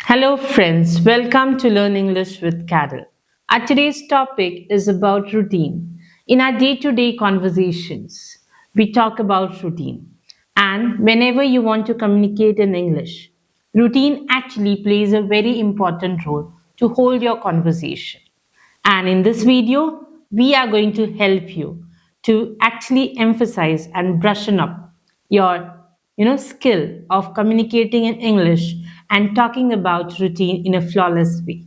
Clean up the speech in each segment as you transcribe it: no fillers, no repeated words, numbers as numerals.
Hello, friends. Welcome to Learn English with Carol. Our today's topic is about routine. In our day to day conversations, we talk about routine. And whenever you want to communicate in English, routine actually plays a very important role to hold your conversation. And in this video, we are going to help you to actually emphasize and brushen up your skill of communicating in English and talking about routine in a flawless way.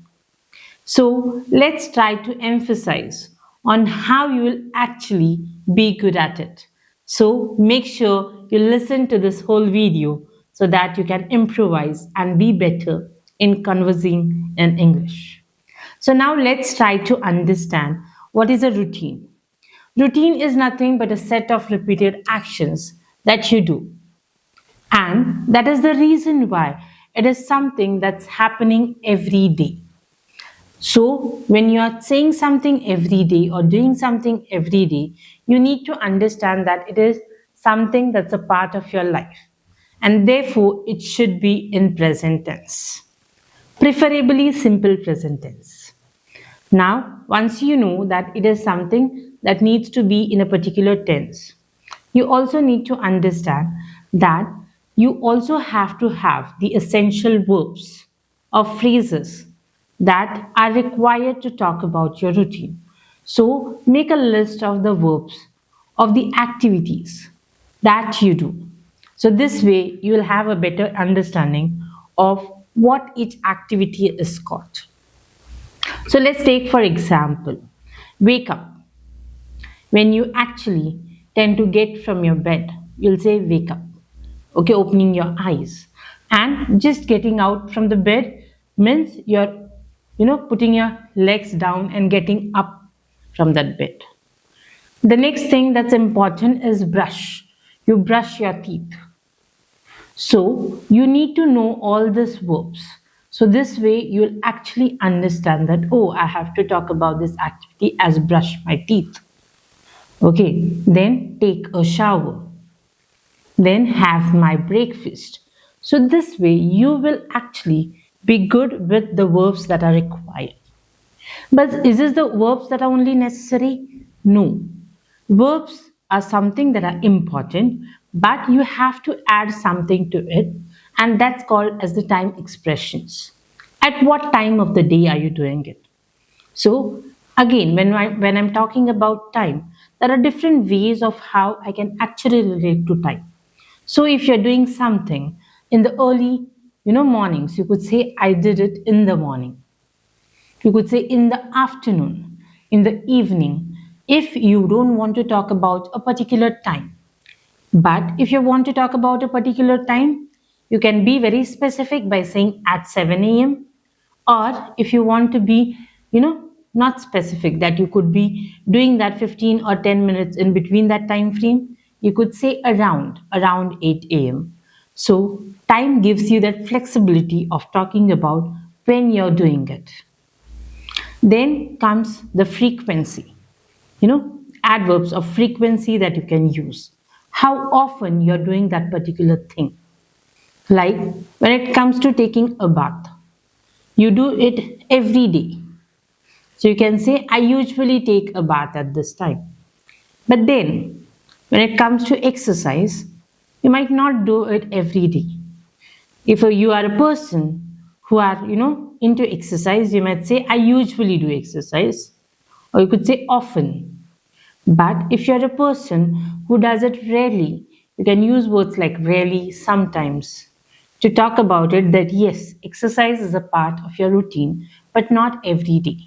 So let's try to emphasize on how you will actually be good at it. So make sure you listen to this whole video so that you can improvise and be better in conversing in English. So now let's try to understand what is a routine. Routine is nothing but a set of repeated actions that you do. And that is the reason why it is something that's happening every day. So, when you are saying something every day or doing something every day, you need to understand that it is something that's a part of your life. And therefore, it should be in present tense, preferably simple present tense. Now, once you know that it is something that needs to be in a particular tense, you also need to understand that you also have to have the essential verbs or phrases that are required to talk about your routine. So, make a list of the verbs of the activities that you do. So, this way you will have a better understanding of what each activity is called. So let's take for example, wake up. When you actually tend to get from your bed, you'll say wake up. Okay, opening your eyes. And just getting out from the bed means you're, putting your legs down and getting up from that bed. The next thing that's important is brush. You brush your teeth. So you need to know all these verbs. So this way you'll actually understand that, oh, I have to talk about this activity as brush my teeth. Okay, then take a shower. Then have my breakfast. So this way you will actually be good with the verbs that are required. But is this the verbs that are only necessary? No. Verbs are something that are important, but you have to add something to it, and that's called as the time expressions. At what time of the day are you doing it? So again, when I'm talking about time, there are different ways of how I can actually relate to time. So if you're doing something in the early, mornings, you could say I did it in the morning. You could say in the afternoon, in the evening, if you don't want to talk about a particular time. But if you want to talk about a particular time, you can be very specific by saying at 7 a.m. Or if you want to be, not specific, that you could be doing that 15 or 10 minutes in between that time frame, you could say around 8 a.m. So time gives you that flexibility of talking about when you're doing it. Then comes the frequency, adverbs of frequency that you can use. How often you're doing that particular thing. Like when it comes to taking a bath, you do it every day. So you can say, I usually take a bath at this time. But then, when it comes to exercise, you might not do it every day. If you are a person who are, into exercise, you might say, I usually do exercise. Or you could say often. But if you're a person who does it rarely, you can use words like rarely, sometimes to talk about it that yes, exercise is a part of your routine, but not every day.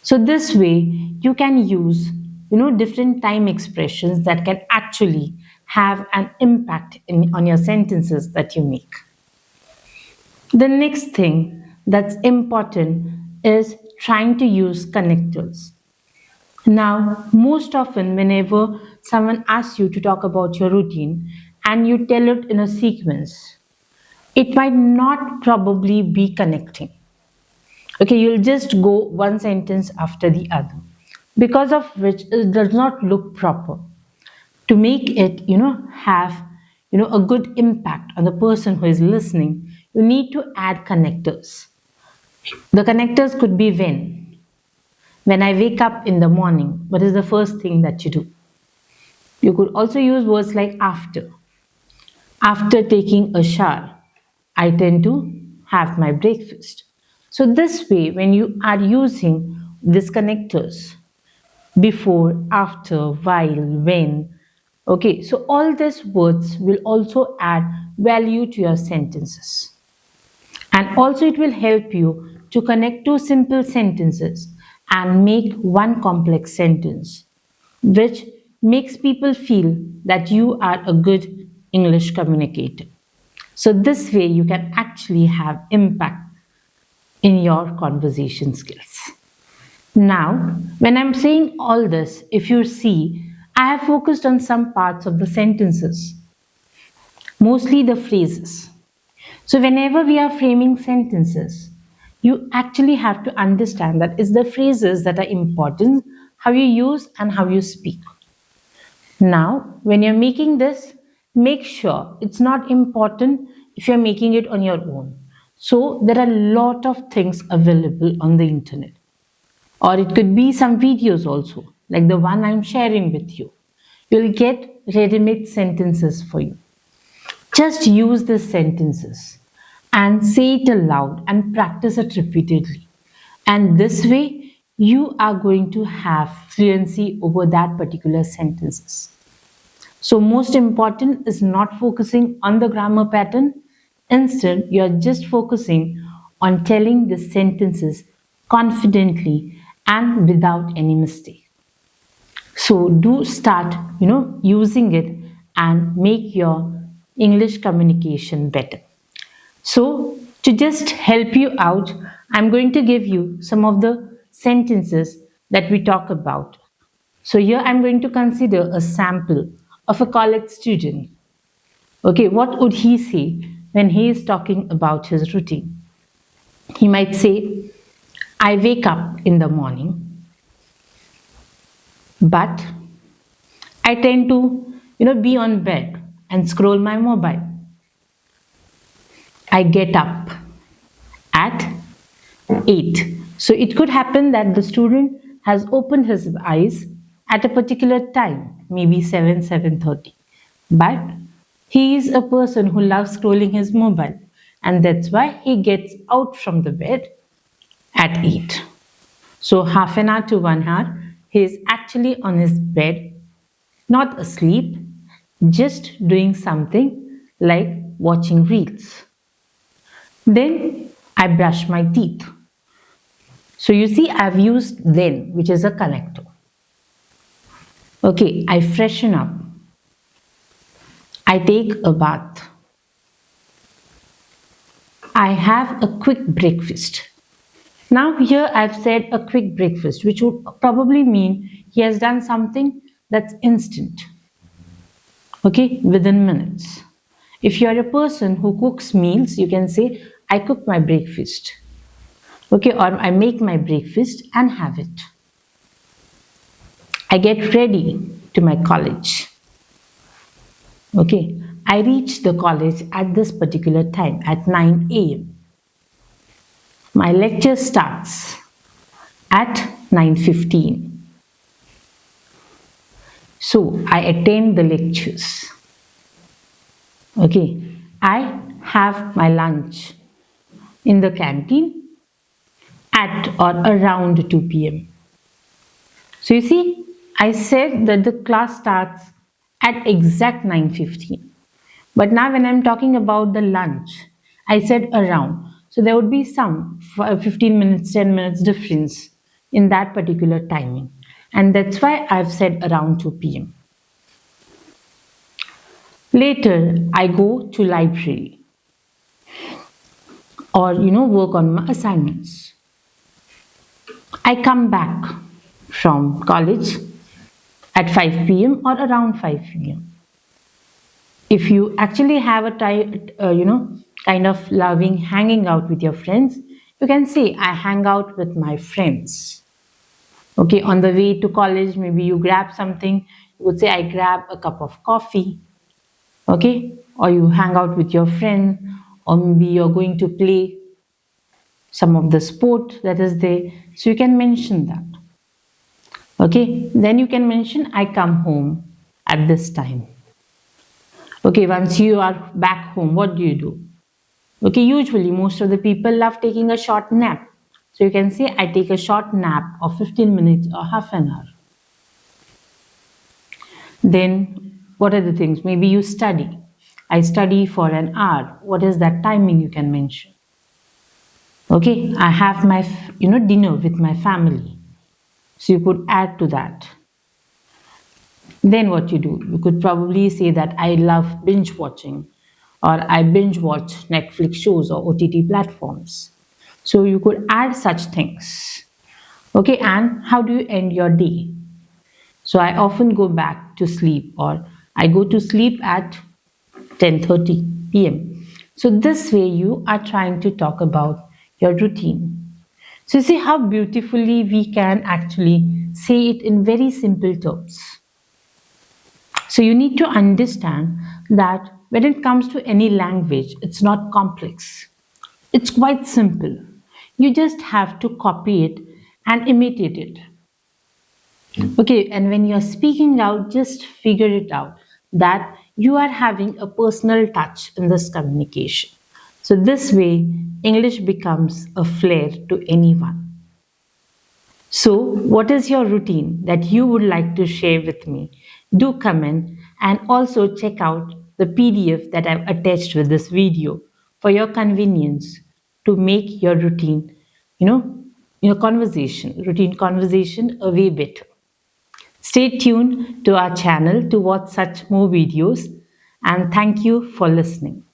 So this way you can use, different time expressions that can actually have an impact on your sentences that you make. The next thing that's important is trying to use connectors. Now, most often, whenever someone asks you to talk about your routine and you tell it in a sequence, it might not probably be connecting. Okay, you'll just go one sentence after the other, because of which it does not look proper. To make it, have, a good impact on the person who is listening, you need to add connectors. The connectors could be when. When I wake up in the morning, what is the first thing that you do? You could also use words like after. After taking a shower, I tend to have my breakfast. So this way, when you are using these connectors, before, after, while, when, okay, so all these words will also add value to your sentences. And also it will help you to connect two simple sentences and make one complex sentence, which makes people feel that you are a good English communicator. So this way you can actually have impact in your conversation skills. Now, when I'm saying all this, if you see, I have focused on some parts of the sentences, mostly the phrases. So whenever we are framing sentences, you actually have to understand that it's the phrases that are important, how you use and how you speak. Now, when you're making this, make sure it's not important if you're making it on your own. So there are a lot of things available on the internet. Or it could be some videos also, like the one I'm sharing with you. You'll get ready-made sentences for you. Just use these sentences and say it aloud and practice it repeatedly. And this way, you are going to have fluency over that particular sentences. So most important is not focusing on the grammar pattern. Instead, you are just focusing on telling the sentences confidently and without any mistake. So do start, using it and make your English communication better. So to just help you out, I'm going to give you some of the sentences that we talk about. So here I'm going to consider a sample of a college student. Okay, what would he say when he is talking about his routine? He might say, I wake up in the morning, but I tend to, be on bed and scroll my mobile. I get up at 8. So it could happen that the student has opened his eyes at a particular time, maybe 7:30. But he is a person who loves scrolling his mobile, and that's why he gets out from the bed at 8. So half an hour to 1 hour, he is actually on his bed, not asleep, just doing something like watching reels. Then I brush my teeth. So you see, I've used then, which is a connector. Okay, I freshen up. I take a bath. I have a quick breakfast. Now here I've said a quick breakfast, which would probably mean he has done something that's instant. Okay, within minutes. If you are a person who cooks meals, you can say, I cook my breakfast. Okay, or I make my breakfast and have it. I get ready to my college. Okay, I reach the college at this particular time, at 9 a.m. My lecture starts at 9:15. So I attend the lectures. Okay, I have my lunch in the canteen at or around 2 p.m. So you see, I said that the class starts at exact 9:15. But now when I'm talking about the lunch, I said around. So there would be some 15 minutes, 10 minutes difference in that particular timing. And that's why I've said around 2 p.m. Later, I go to library or, work on my assignments. I come back from college at 5 p.m. or around 5 p.m. If you actually have a kind of loving hanging out with your friends, you can say, I hang out with my friends. Okay, on the way to college, maybe you grab something, you would say, I grab a cup of coffee. Okay, or you hang out with your friend, or maybe you're going to play some of the sport that is there. So you can mention that. Okay, then you can mention I come home at this time. Okay, once you are back home, what do? Okay, usually most of the people love taking a short nap. So you can say I take a short nap of 15 minutes or half an hour. Then what are the things? Maybe you study. I study for an hour. What is that timing you can mention? Okay, I have my dinner with my family. So you could add to that. Then what you do? You could probably say that I love binge watching, or I binge watch Netflix shows or OTT platforms. So you could add such things. Okay, and how do you end your day? So I often go back to sleep, or I go to sleep at 10:30 p.m. So this way you are trying to talk about your routine. So you see how beautifully we can actually say it in very simple terms. So you need to understand that when it comes to any language, it's not complex. It's quite simple. You just have to copy it and imitate it. Okay, and when you're speaking out, just figure it out that you are having a personal touch in this communication. So this way, English becomes a flair to anyone. So, what is your routine that you would like to share with me? Do comment and also check out the PDF that I've attached with this video for your convenience to make your routine, your routine conversation a way better. Stay tuned to our channel to watch such more videos and thank you for listening.